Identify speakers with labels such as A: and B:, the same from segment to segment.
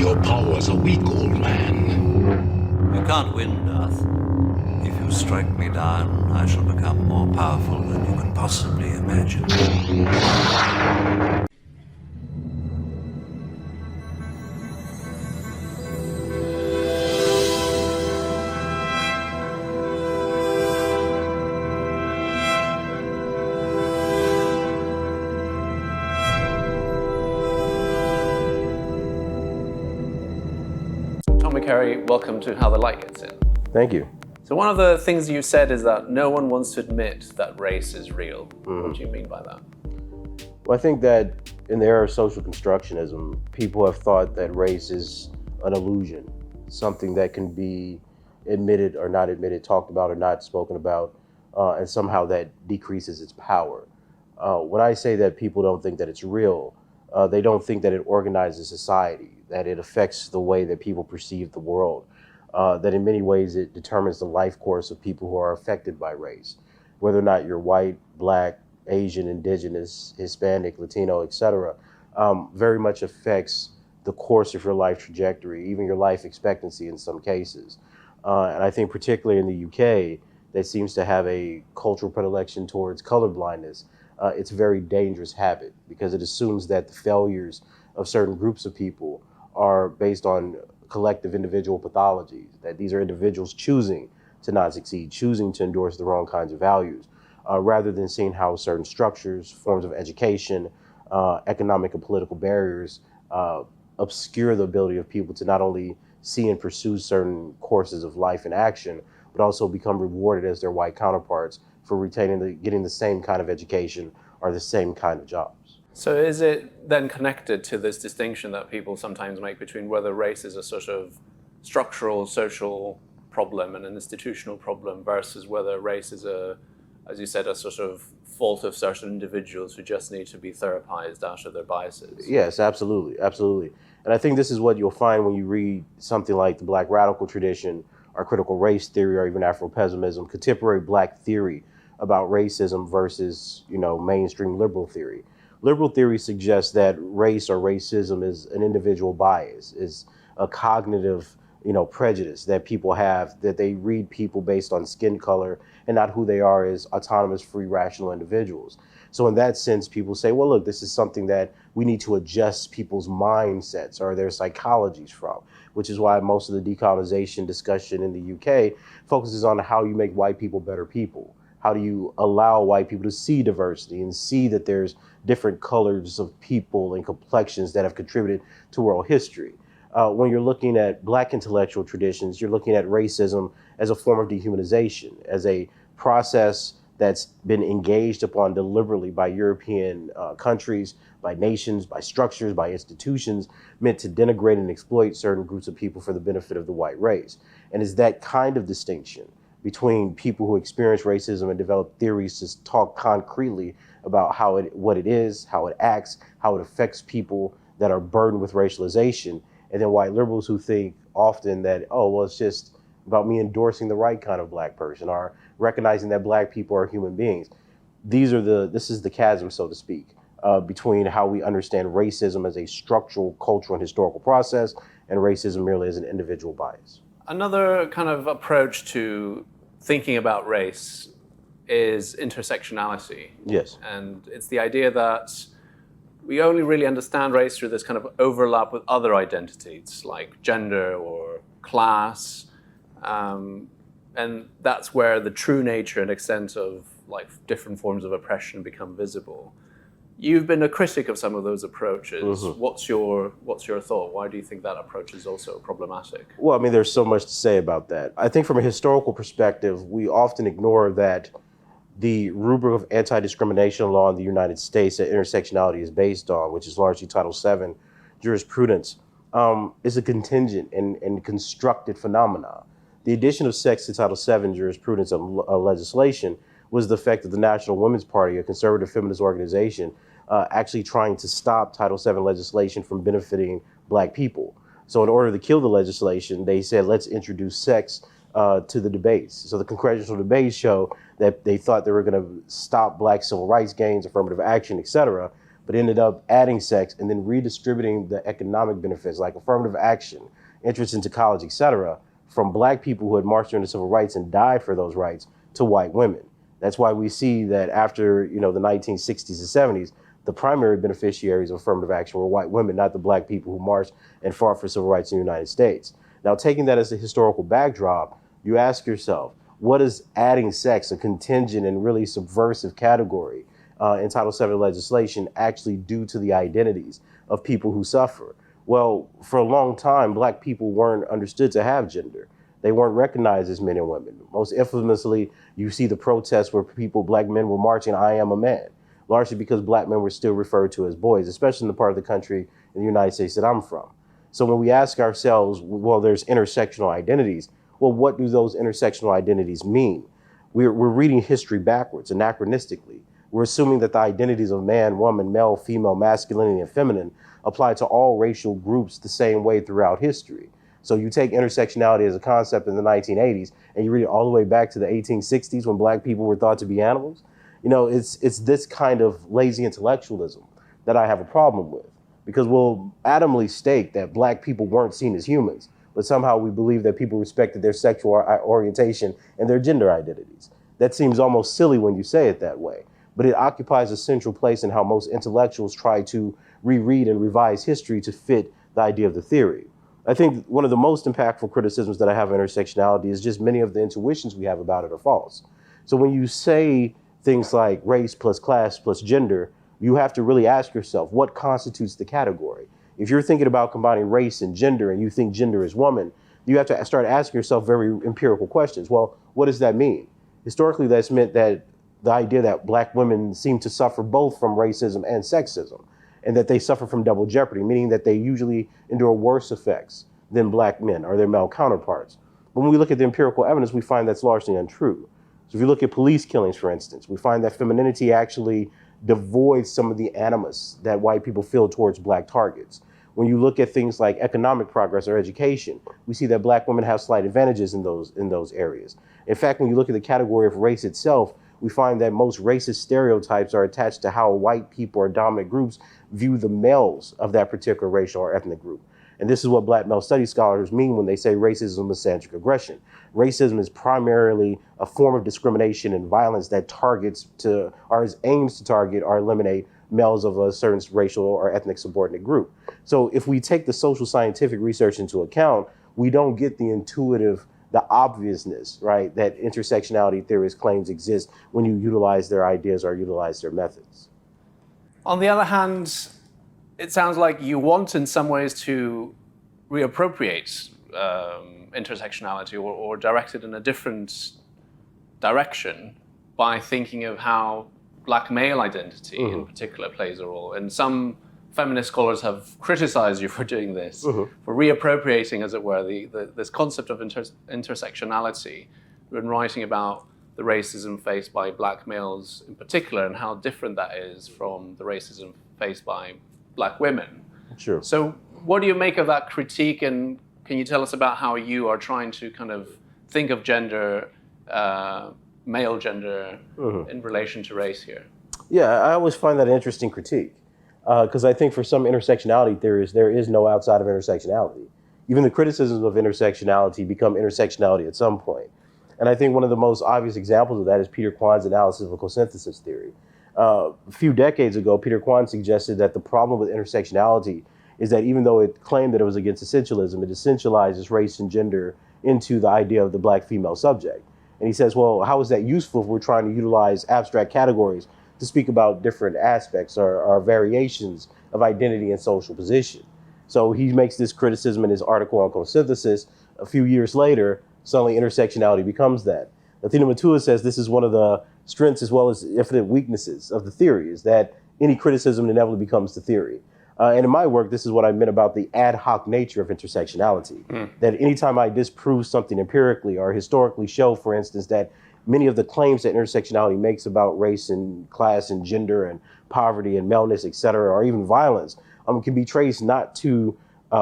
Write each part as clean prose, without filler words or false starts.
A: Your powers are weak, old man.
B: You can't win, Darth. If you strike me down, I shall become more powerful than you can possibly imagine.
C: Tom McCary, welcome to How the Light Gets In.
D: Thank you.
C: So one of the things you said is that no one wants to admit that race is real. What do you mean by that?
D: Well, I think that in the era of social constructionism, people have thought that race is an illusion, something that can be admitted or not admitted, talked about or not spoken about, and somehow that decreases its power. When I say that people don't think that it's real, they don't think that it organizes society, that it affects the way that people perceive the world, that in many ways it determines the life course of people who are affected by race. Whether or not you're white, black, Asian, indigenous, Hispanic, Latino, etc., very much affects the course of your life trajectory, even your life expectancy in some cases. And I think particularly in the UK, that seems to have a cultural predilection towards colorblindness. It's a very dangerous habit because it assumes that the failures of certain groups of people are based on collective individual pathologies, that these are individuals choosing to not succeed, choosing to endorse the wrong kinds of values, rather than seeing how certain structures, forms of education, economic and political barriers obscure the ability of people to not only see and pursue certain courses of life and action, but also become rewarded as their white counterparts for getting the same kind of education or the same kind of jobs.
C: So is it then connected to this distinction that people sometimes make between whether race is a sort of structural social problem and an institutional problem versus whether race is as you said, a sort of fault of certain individuals who just need to be therapized out of their biases?
D: Yes, absolutely, absolutely. And I think this is what you'll find when you read something like the Black radical tradition or critical race theory or even Afro-pessimism, contemporary Black theory about racism versus, mainstream liberal theory. Liberal theory suggests that race or racism is an individual bias, is a cognitive, prejudice that people have, that they read people based on skin color and not who they are as autonomous, free, rational individuals. So in that sense, people say, well, look, this is something that we need to adjust people's mindsets or their psychologies from, which is why most of the decolonization discussion in the UK focuses on how you make white people better people. How do you allow white people to see diversity and see that there's different colors of people and complexions that have contributed to world history? When you're looking at Black intellectual traditions, you're looking at racism as a form of dehumanization, as a process that's been engaged upon deliberately by European countries, by nations, by structures, by institutions, meant to denigrate and exploit certain groups of people for the benefit of the white race. And it's that kind of distinction between people who experience racism and develop theories to talk concretely about what it is, how it acts, how it affects people that are burdened with racialization, and then white liberals who think often that, oh, well, it's just about me endorsing the right kind of Black person or recognizing that Black people are human beings. This is the chasm, so to speak, between how we understand racism as a structural, cultural, and historical process and racism merely as an individual bias.
C: Another kind of approach to thinking about race is intersectionality.
D: Yes.
C: And it's the idea that we only really understand race through this kind of overlap with other identities like gender or class. And that's where the true nature and extent of like different forms of oppression become visible. You've been a critic of some of those approaches. Mm-hmm. What's your thought? Why do you think that approach is also problematic?
D: Well, I mean, there's so much to say about that. I think from a historical perspective, we often ignore that the rubric of anti-discrimination law in the United States that intersectionality is based on, which is largely Title VII jurisprudence, is a contingent and constructed phenomena. The addition of sex to Title VII jurisprudence of legislation was the effect of the National Women's Party, a conservative feminist organization, actually trying to stop Title VII legislation from benefiting Black people. So in order to kill the legislation, they said, let's introduce sex to the debates. So the congressional debates show that they thought they were going to stop Black civil rights gains, affirmative action, et cetera, but ended up adding sex and then redistributing the economic benefits like affirmative action, entrance into college, etc., from black people who had marched during the civil rights and died for those rights to white women. That's why we see that after the 1960s and 70s, the primary beneficiaries of affirmative action were white women, not the black people who marched and fought for civil rights in the United States. Now, taking that as a historical backdrop, you ask yourself, what does adding sex, a contingent and really subversive category in Title VII legislation, actually do to the identities of people who suffer? Well, for a long time, black people weren't understood to have gender. They weren't recognized as men and women. Most infamously, you see the protests where black men were marching, "I am a man," largely because black men were still referred to as boys, especially in the part of the country in the United States that I'm from. So when we ask ourselves, well, there's intersectional identities, well, what do those intersectional identities mean? We're reading history backwards, anachronistically. We're assuming that the identities of man, woman, male, female, masculinity, and feminine apply to all racial groups the same way throughout history. So you take intersectionality as a concept in the 1980s and you read it all the way back to the 1860s when black people were thought to be animals. It's this kind of lazy intellectualism that I have a problem with, because we'll adamantly state that black people weren't seen as humans, but somehow we believe that people respected their sexual orientation and their gender identities. That seems almost silly when you say it that way, but it occupies a central place in how most intellectuals try to reread and revise history to fit the idea of the theory. I think one of the most impactful criticisms that I have of intersectionality is just many of the intuitions we have about it are false. So when you say things like race plus class plus gender, you have to really ask yourself, what constitutes the category? If you're thinking about combining race and gender and you think gender is woman, you have to start asking yourself very empirical questions. Well, what does that mean? Historically, that's meant that the idea that black women seem to suffer both from racism and sexism, and that they suffer from double jeopardy, meaning that they usually endure worse effects than black men or their male counterparts. But when we look at the empirical evidence, we find that's largely untrue. So if you look at police killings, for instance, we find that femininity actually devoids some of the animus that white people feel towards black targets. When you look at things like economic progress or education, we see that black women have slight advantages in those areas. In fact, when you look at the category of race itself, we find that most racist stereotypes are attached to how white people or dominant groups view the males of that particular racial or ethnic group. And this is what black male studies scholars mean when they say racism is misandric aggression. Racism is primarily a form of discrimination and violence that aims to target or eliminate males of a certain racial or ethnic subordinate group. So if we take the social scientific research into account, we don't get the intuitive, the obviousness, right, that intersectionality theorists claims exist when you utilize their ideas or utilize their methods.
C: On the other hand, it sounds like you want in some ways to reappropriate intersectionality or direct it in a different direction by thinking of how black male identity in particular plays a role. And some feminist scholars have criticized you for doing this, for reappropriating, as it were, this concept of intersectionality when writing about the racism faced by black males in particular and how different that is from the racism faced by black women.
D: Sure.
C: So what do you make of that critique, and can you tell us about how you are trying to kind of think of gender, male gender, in relation to race here?
D: Yeah, I always find that an interesting critique, because I think for some intersectionality theorists, there is no outside of intersectionality. Even the criticisms of intersectionality become intersectionality at some point. And I think one of the most obvious examples of that is Peter Kwan's analysis of co-synthesis theory. A few decades ago, Peter Kwan suggested that the problem with intersectionality is that even though it claimed that it was against essentialism, it essentializes race and gender into the idea of the black female subject. And he says, well, how is that useful if we're trying to utilize abstract categories to speak about different aspects or variations of identity and social position? So he makes this criticism in his article on co-synthesis. A few years later, suddenly intersectionality becomes that. Athena Matua says this is one of the strengths as well as infinite weaknesses of the theory, is that any criticism inevitably becomes the theory. And in my work, this is what I meant about the ad hoc nature of intersectionality, that anytime I disprove something empirically or historically show, for instance, that many of the claims that intersectionality makes about race and class and gender and poverty and maleness, et cetera, or even violence, can be traced not to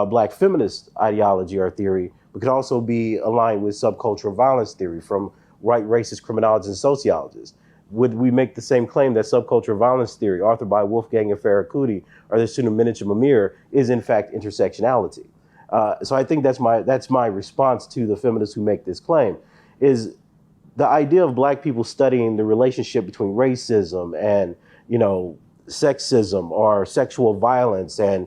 D: black feminist ideology or theory, but could also be aligned with subcultural violence theory from white racist criminologists and sociologists. would we make the same claim that subcultural violence theory, authored by Wolfgang and Farrakouti, or the student Minichum Amir, is in fact intersectionality? So I think that's my response to the feminists who make this claim, is the idea of Black people studying the relationship between racism and, sexism or sexual violence and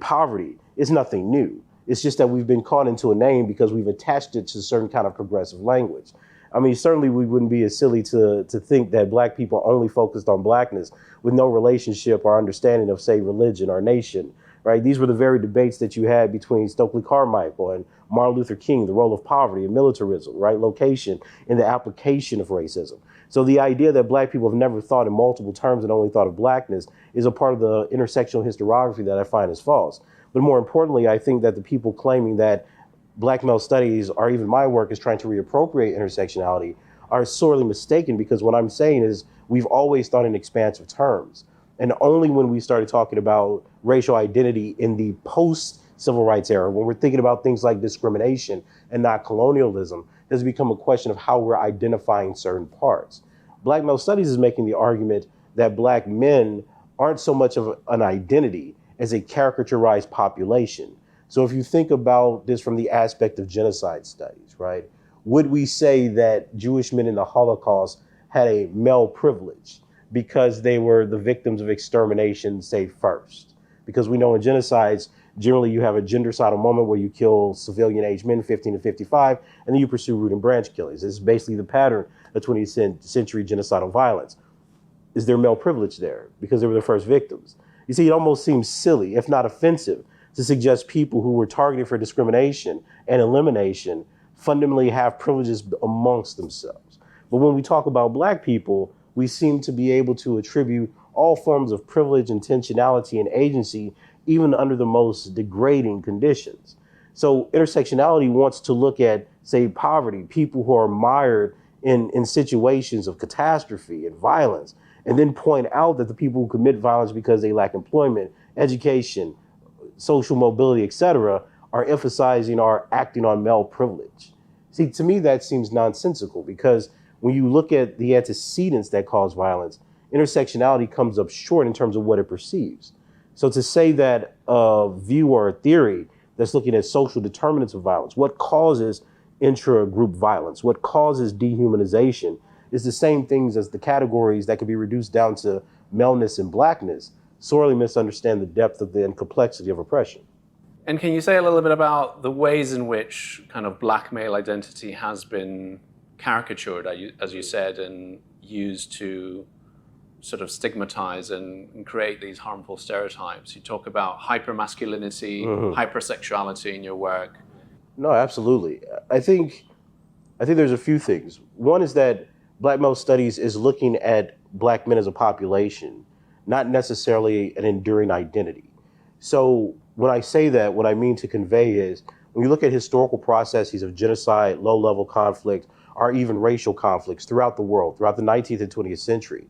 D: poverty is nothing new. It's just that we've been caught into a name because we've attached it to a certain kind of progressive language. I mean, certainly we wouldn't be as silly to think that Black people only focused on Blackness with no relationship or understanding of, say, religion or nation, right? These were the very debates that you had between Stokely Carmichael and Martin Luther King, the role of poverty and militarism, right? Location in the application of racism. So the idea that Black people have never thought in multiple terms and only thought of Blackness is a part of the intersectional historiography that I find is false. But more importantly, I think that the people claiming that Black male studies, or even my work, is trying to reappropriate intersectionality are sorely mistaken, because what I'm saying is we've always thought in expansive terms. And only when we started talking about racial identity in the post-civil rights era, when we're thinking about things like discrimination and not colonialism, has become a question of how we're identifying certain parts. Black male studies is making the argument that Black men aren't so much of an identity as a caricaturized population. So if you think about this from the aspect of genocide studies, right, would we say that Jewish men in the Holocaust had a male privilege because they were the victims of extermination, say, first? Because we know in genocides, generally you have a gendercidal moment where you kill civilian-aged men, 15 to 55, and then you pursue root and branch killings. This is basically the pattern of 20th century genocidal violence. Is there male privilege there? Because they were the first victims. You see, it almost seems silly, if not offensive, to suggest people who were targeted for discrimination and elimination fundamentally have privileges amongst themselves. But when we talk about Black people, we seem to be able to attribute all forms of privilege, intentionality, and agency, even under the most degrading conditions. So intersectionality wants to look at, say, poverty, people who are mired in situations of catastrophe and violence, and then point out that the people who commit violence because they lack employment, education, social mobility, etc., are emphasizing or acting on male privilege. See, to me, that seems nonsensical, because when you look at the antecedents that cause violence, intersectionality comes up short in terms of what it perceives. So to say that a view or a theory that's looking at social determinants of violence, what causes intra-group violence, what causes dehumanization, is the same things as the categories that could be reduced down to maleness and Blackness, sorely misunderstand the depth of and complexity of oppression.
C: And can you say a little bit about the ways in which kind of Black male identity has been caricatured, as you said, and used to sort of stigmatize and create these harmful stereotypes? You talk about hypermasculinity, hypersexuality in your work.
D: No, absolutely. I think there's a few things. One is that Black male studies is looking at Black men as a population, not necessarily an enduring identity. So when I say that, what I mean to convey is, when you look at historical processes of genocide, low-level conflict, or even racial conflicts throughout the world, throughout the 19th and 20th century,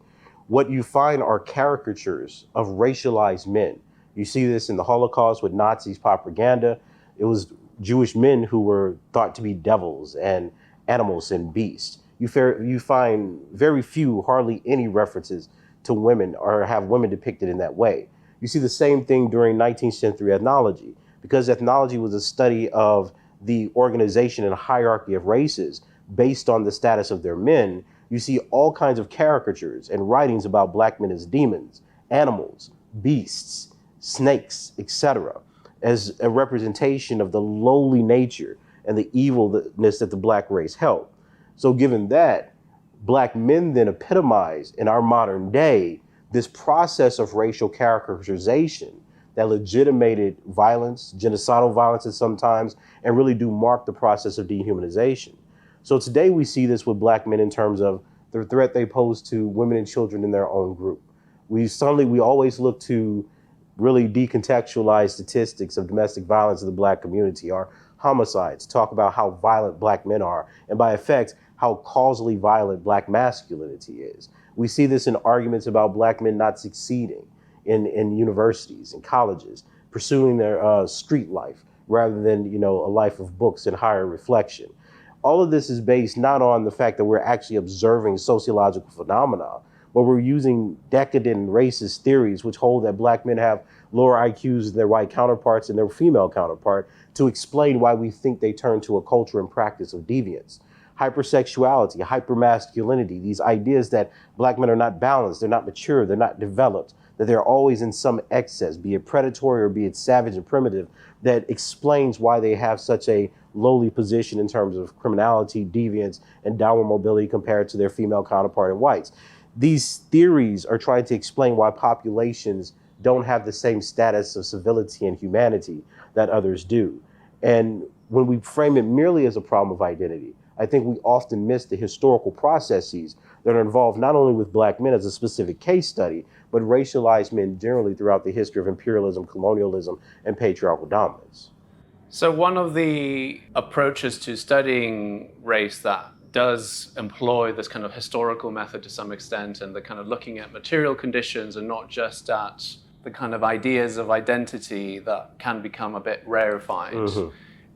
D: what you find are caricatures of racialized men. You see this in the Holocaust with Nazis propaganda. It was Jewish men who were thought to be devils and animals and beasts. You find very few, hardly any references to women or have women depicted in that way. You see the same thing during 19th century ethnology, because ethnology was a study of the organization and hierarchy of races based on the status of their men. You see all kinds of caricatures and writings about Black men as demons, animals, beasts, snakes, etc., as a representation of the lowly nature and the evilness that the Black race held. So given that, Black men then epitomize in our modern day this process of racial caricaturization that legitimated violence, genocidal violence at sometimes, and really do mark the process of dehumanization. So today we see this with Black men in terms of the threat they pose to women and children in their own group. We always look to really decontextualize statistics of domestic violence in the Black community, or homicides, talk about how violent Black men are, and by effect, how causally violent Black masculinity is. We see this in arguments about Black men not succeeding in universities and colleges, pursuing their street life rather than a life of books and higher reflection. All of this is based not on the fact that we're actually observing sociological phenomena, but we're using decadent and racist theories which hold that black men have lower IQs than their white counterparts and their female counterpart to explain why we think they turn to a culture and practice of deviance. Hypersexuality, hypermasculinity, these ideas that black men are not balanced, they're not mature, they're not developed, that they're always in some excess, be it predatory or be it savage and primitive, that explains why they have such a lowly position in terms of criminality, deviance, and downward mobility compared to their female counterpart in whites. These theories are trying to explain why populations don't have the same status of civility and humanity that others do. And when we frame it merely as a problem of identity, I think we often miss the historical processes that are involved not only with black men as a specific case study, but racialized men generally throughout the history of imperialism, colonialism, and patriarchal dominance.
C: So one of the approaches to studying race that does employ this kind of historical method to some extent, and the kind of looking at material conditions and not just at the kind of ideas of identity that can become a bit rarefied,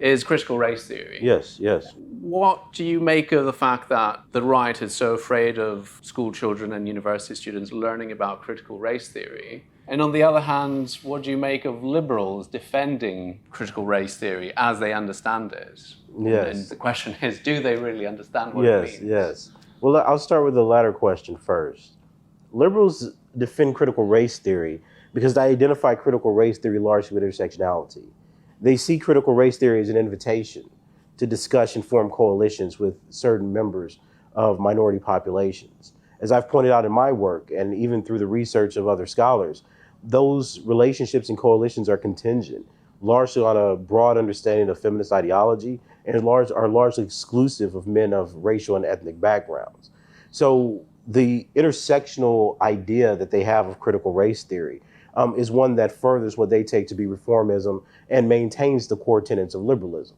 C: is critical race theory.
D: Yes, yes.
C: What do you make of the fact that the right is so afraid of school children and university students learning about critical race theory? And on the other hand, what do you make of liberals defending critical race theory as they understand it?
D: Yes.
C: And the question is, do they really understand what it means?
D: Yes. Well, I'll start with the latter question first. Liberals defend critical race theory because they identify critical race theory largely with intersectionality. They see critical race theory as an invitation to discuss and form coalitions with certain members of minority populations. As I've pointed out in my work, and even through the research of other scholars, those relationships and coalitions are contingent, largely on a broad understanding of feminist ideology, and are largely exclusive of men of racial and ethnic backgrounds. So the intersectional idea that they have of critical race theory is one that furthers what they take to be reformism and maintains the core tenets of liberalism.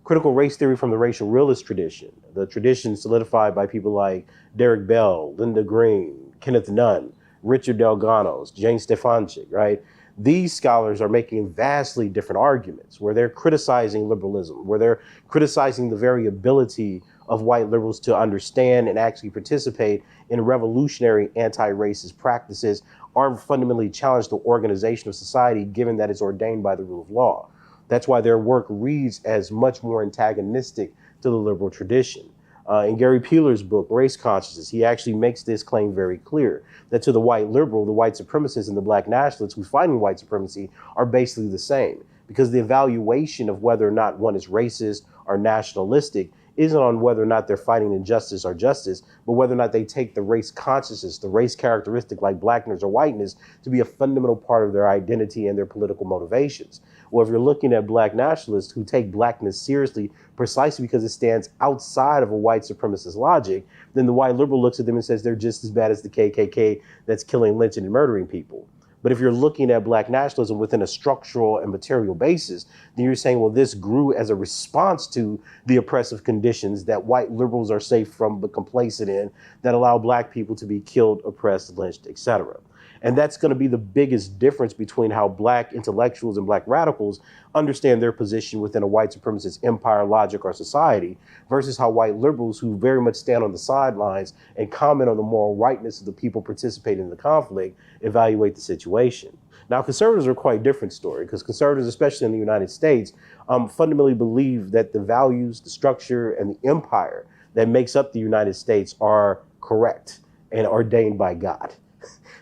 D: Critical race theory from the racial realist tradition, the tradition solidified by people like Derek Bell, Linda Green, Kenneth Nunn, Richard Delganos, Jane Stefanczyk, right? These scholars are making vastly different arguments where they're criticizing liberalism, where they're criticizing the very ability of white liberals to understand and actually participate in revolutionary anti-racist practices or fundamentally challenge the organization of society given that it's ordained by the rule of law. That's why their work reads as much more antagonistic to the liberal tradition. In Gary Peeler's book, Race Consciousness, he actually makes this claim very clear, that to the white liberal, the white supremacists and the black nationalists who fight in white supremacy are basically the same, because the evaluation of whether or not one is racist or nationalistic isn't on whether or not they're fighting injustice or justice, but whether or not they take the race consciousness, the race characteristic like blackness or whiteness, to be a fundamental part of their identity and their political motivations. Well, if you're looking at black nationalists who take blackness seriously precisely because it stands outside of a white supremacist logic, then the white liberal looks at them and says they're just as bad as the KKK that's killing, lynching, and murdering people. But if you're looking at black nationalism within a structural and material basis, then you're saying, well, this grew as a response to the oppressive conditions that white liberals are safe from but complacent in, that allow black people to be killed, oppressed, lynched, etc. And that's going to be the biggest difference between how black intellectuals and black radicals understand their position within a white supremacist empire, logic, or society versus how white liberals, who very much stand on the sidelines and comment on the moral rightness of the people participating in the conflict, evaluate the situation. Now, conservatives are quite a different story, because conservatives, especially in the United States, fundamentally believe that the values, the structure, and the empire that makes up the United States are correct and ordained by God.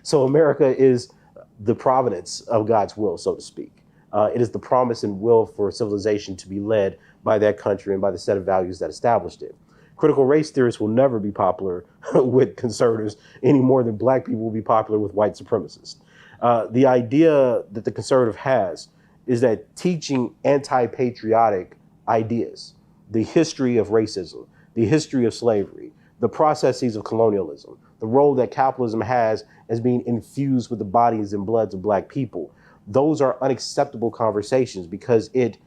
D: So America is the providence of God's will, so to speak. It is the promise and will for civilization to be led by that country and by the set of values that established it. Critical race theorists will never be popular with conservatives any more than black people will be popular with white supremacists. The idea that the conservative has is that teaching anti-patriotic ideas, the history of racism, the history of slavery, the processes of colonialism, the role that capitalism has as being infused with the bodies and bloods of black people, those are unacceptable conversations because it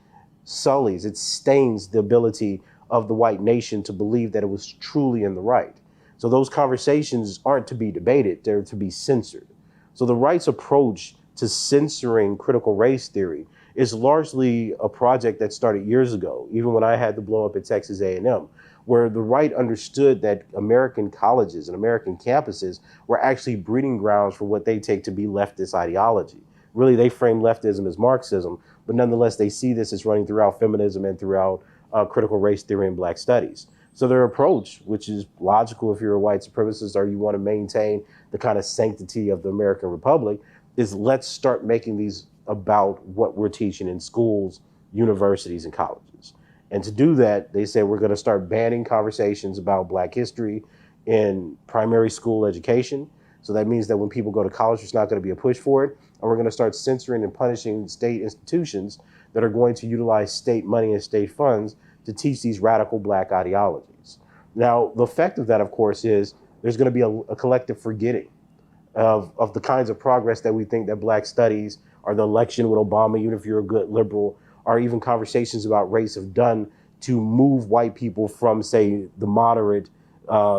D: sullies, it stains the ability of the white nation to believe that it was truly in the right. So those conversations aren't to be debated, they're to be censored. So the right's approach to censoring critical race theory is largely a project that started years ago, even when I had the blow up at Texas A&M, where the right understood that American colleges and American campuses were actually breeding grounds for what they take to be leftist ideology. Really, they frame leftism as Marxism, but nonetheless, they see this as running throughout feminism and throughout critical race theory and Black studies. So their approach, which is logical if you're a white supremacist or you want to maintain the kind of sanctity of the American Republic, is let's start making these about what we're teaching in schools, universities, and colleges. And to do that, they said we're going to start banning conversations about Black history in primary school education. So that means that when people go to college, there's not going to be a push for it. And we're going to start censoring and punishing state institutions that are going to utilize state money and state funds to teach these radical Black ideologies. Now, the effect of that, of course, is there's going to be a collective forgetting of the kinds of progress that we think that Black studies or the election with Obama, even if you're a good liberal, or even conversations about race have done to move white people from, say, the moderate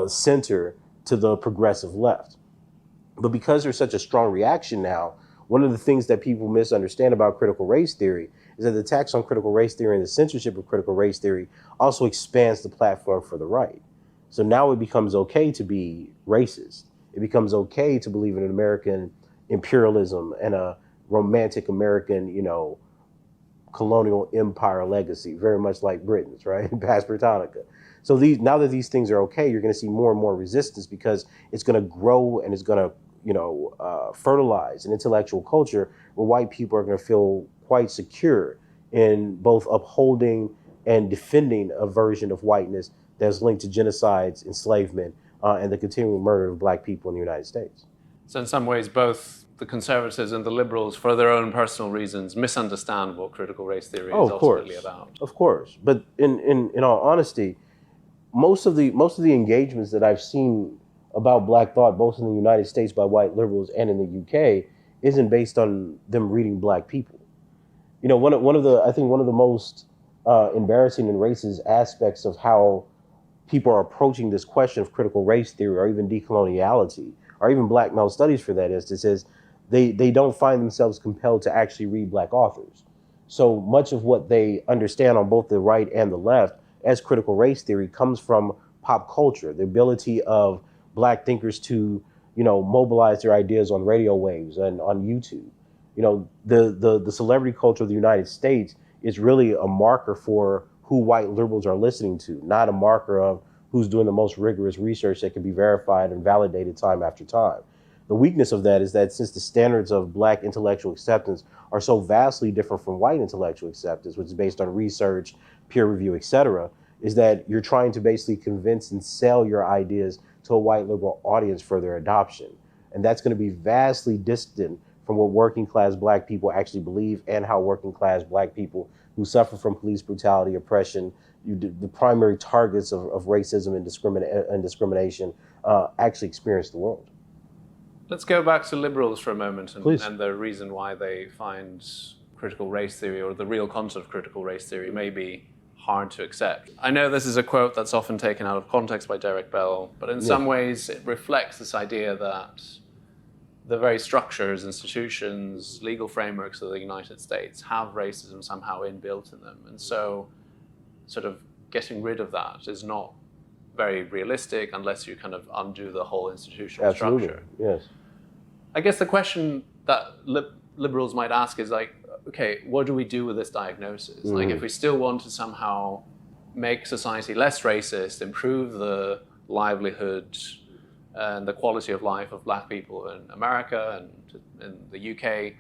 D: center to the progressive left. But because there's such a strong reaction now, one of the things that people misunderstand about critical race theory is that the attacks on critical race theory and the censorship of critical race theory also expands the platform for the right. So now it becomes okay to be racist. It becomes okay to believe in an American imperialism and a romantic American, colonial empire legacy, very much like Britain's, right? Past Britannica. So now that these things are okay, you're going to see more and more resistance because it's going to grow and it's going to, fertilize an intellectual culture where white people are going to feel quite secure in both upholding and defending a version of whiteness that's linked to genocides, enslavement, and the continuing murder of Black people in the United States.
C: So in some ways, both the conservatives and the liberals, for their own personal reasons, misunderstand what critical race theory is ultimately about.
D: Of course. But in all honesty, most of the engagements that I've seen about Black thought, both in the United States by white liberals and in the UK, isn't based on them reading Black people. One of the most embarrassing and racist aspects of how people are approaching this question of critical race theory or even decoloniality or even Black male studies for that is they don't find themselves compelled to actually read Black authors. So much of what they understand on both the right and the left as critical race theory comes from pop culture, the ability of Black thinkers to, mobilize their ideas on radio waves and on YouTube. The celebrity culture of the United States is really a marker for who white liberals are listening to, not a marker of who's doing the most rigorous research that can be verified and validated time after time. The weakness of that is that since the standards of Black intellectual acceptance are so vastly different from white intellectual acceptance, which is based on research, peer review, et cetera, is that you're trying to basically convince and sell your ideas to a white liberal audience for their adoption. And that's going to be vastly distant from what working class Black people actually believe and how working class Black people who suffer from police brutality, oppression, the primary targets of racism and discrimination actually experience the world.
C: Let's go back to liberals for a moment
D: and
C: the reason why they find critical race theory or the real concept of critical race theory may be hard to accept. I know this is a quote that's often taken out of context by Derek Bell, but in some ways it reflects this idea that the very structures, institutions, legal frameworks of the United States have racism somehow inbuilt in them. And so sort of getting rid of that is not very realistic unless you kind of undo the whole institutional structure.
D: Yes.
C: I guess the question that liberals might ask is like, okay, what do we do with this diagnosis? Like, if we still want to somehow make society less racist, improve the livelihood and the quality of life of Black people in America and in the UK,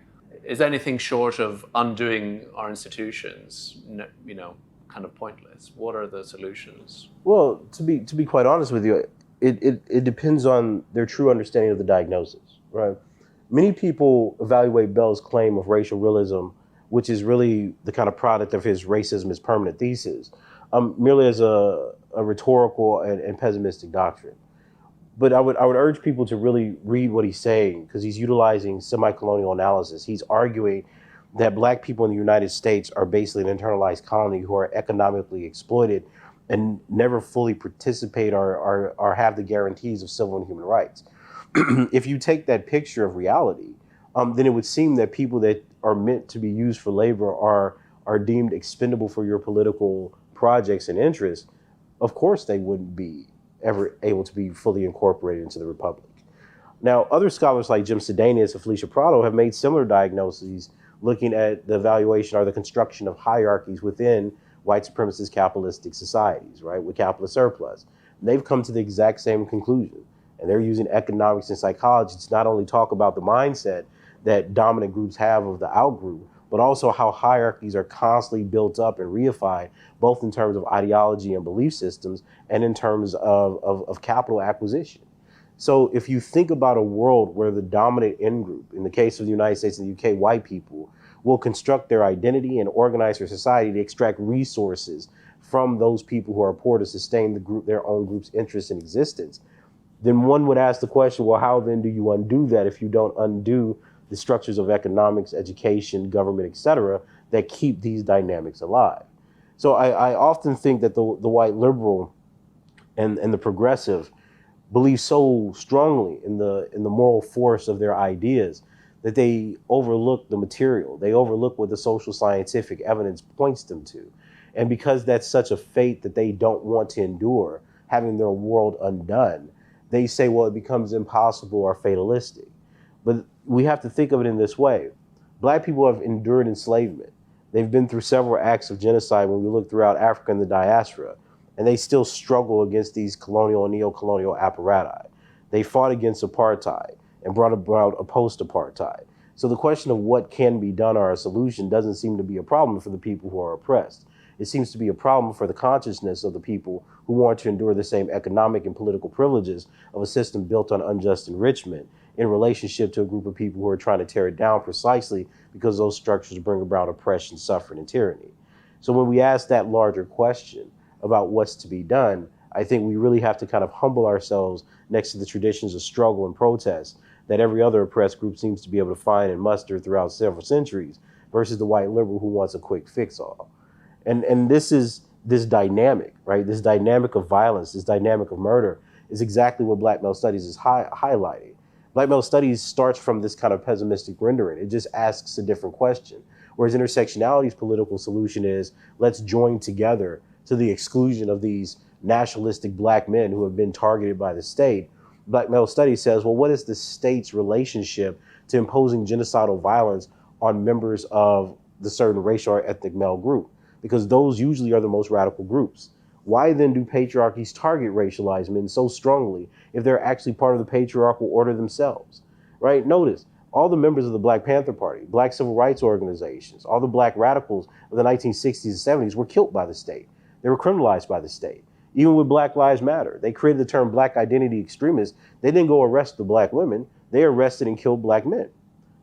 C: is anything short of undoing our institutions, kind of pointless? What are the solutions?
D: Well, to be quite honest with you, it depends on their true understanding of the diagnosis, right? Many people evaluate Bell's claim of racial realism, which is really the kind of product of his racism is permanent thesis, merely as a rhetorical and pessimistic doctrine. But I would urge people to really read what he's saying, because he's utilizing semi-colonial analysis. He's arguing that Black people in the United States are basically an internalized colony who are economically exploited and never fully participate or have the guarantees of civil and human rights. If you take that picture of reality, then it would seem that people that are meant to be used for labor are deemed expendable for your political projects and interests, of course they wouldn't be ever able to be fully incorporated into the republic. Now, other scholars like Jim Sedanius and Felicia Prado have made similar diagnoses looking at the evaluation or the construction of hierarchies within white supremacist capitalistic societies, right, with capitalist surplus. And they've come to the exact same conclusion. And they're using economics and psychology to not only talk about the mindset that dominant groups have of the outgroup, but also how hierarchies are constantly built up and reified, both in terms of ideology and belief systems and in terms of capital acquisition. So if you think about a world where the dominant in-group, in the case of the United States and the UK, white people, will construct their identity and organize their society to extract resources from those people who are poor to sustain the group, their own group's interest and existence, then one would ask the question, well, how then do you undo that if you don't undo the structures of economics, education, government, et cetera, that keep these dynamics alive? So I often think that the white liberal and the progressive believe so strongly in the moral force of their ideas that they overlook the material. They overlook what the social scientific evidence points them to. And because that's such a fate that they don't want to endure, having their world undone, they say, well, it becomes impossible or fatalistic. But we have to think of it in this way. Black people have endured enslavement. They've been through several acts of genocide when we look throughout Africa and the diaspora, and they still struggle against these colonial and neo-colonial apparatus. They fought against apartheid and brought about a post-apartheid. So the question of what can be done or a solution doesn't seem to be a problem for the people who are oppressed. It seems to be a problem for the consciousness of the people who want to endure the same economic and political privileges of a system built on unjust enrichment in relationship to a group of people who are trying to tear it down precisely because those structures bring about oppression, suffering, and tyranny. So when we ask that larger question about what's to be done, I think we really have to kind of humble ourselves next to the traditions of struggle and protest that every other oppressed group seems to be able to find and muster throughout several centuries versus the white liberal who wants a quick fix-all. And this dynamic, right? This dynamic of violence, this dynamic of murder is exactly what Black male studies is highlighting. Black male studies starts from this kind of pessimistic rendering. It just asks a different question. Whereas intersectionality's political solution is, let's join together to the exclusion of these nationalistic Black men who have been targeted by the state. Black male studies says, well, what is the state's relationship to imposing genocidal violence on members of the certain racial or ethnic male group? Because those usually are the most radical groups. Why then do patriarchies target racialized men so strongly if they're actually part of the patriarchal order themselves, right? Notice, all the members of the Black Panther Party, Black civil rights organizations, all the Black radicals of the 1960s and 70s were killed by the state. They were criminalized by the state. Even with Black Lives Matter, they created the term Black identity extremists. They didn't go arrest the Black women. They arrested and killed Black men.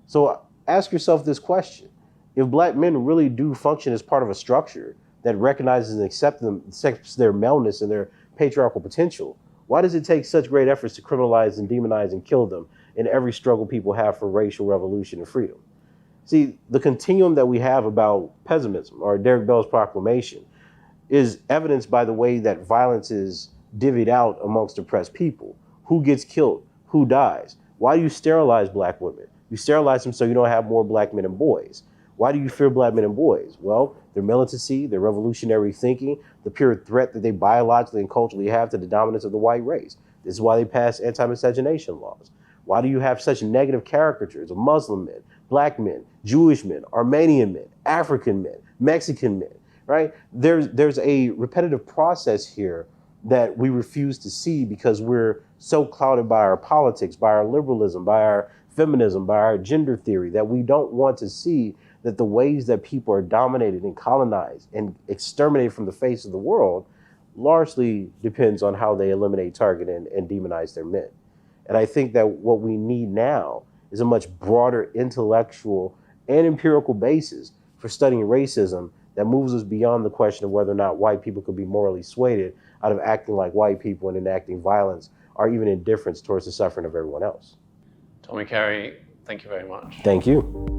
D: So ask yourself this question. If Black men really do function as part of a structure that recognizes and accepts their maleness and their patriarchal potential, why does it take such great efforts to criminalize and demonize and kill them in every struggle people have for racial revolution and freedom? See, the continuum that we have about pessimism, or Derek Bell's proclamation, is evidenced by the way that violence is divvied out amongst oppressed people. Who gets killed? Who dies? Why do you sterilize Black women? You sterilize them so you don't have more Black men and boys. Why do you fear Black men and boys? Well, their militancy, their revolutionary thinking, the pure threat that they biologically and culturally have to the dominance of the white race. This is why they pass anti-miscegenation laws. Why do you have such negative caricatures of Muslim men, Black men, Jewish men, Armenian men, African men, Mexican men, right? There's a repetitive process here that we refuse to see because we're so clouded by our politics, by our liberalism, by our feminism, by our gender theory, that we don't want to see that the ways that people are dominated and colonized and exterminated from the face of the world largely depends on how they eliminate, target, and demonize their men. And I think that what we need now is a much broader intellectual and empirical basis for studying racism that moves us beyond the question of whether or not white people could be morally swayed out of acting like white people and enacting violence or even indifference towards the suffering of everyone else.
C: Tommy Carey, thank you very much.
D: Thank you.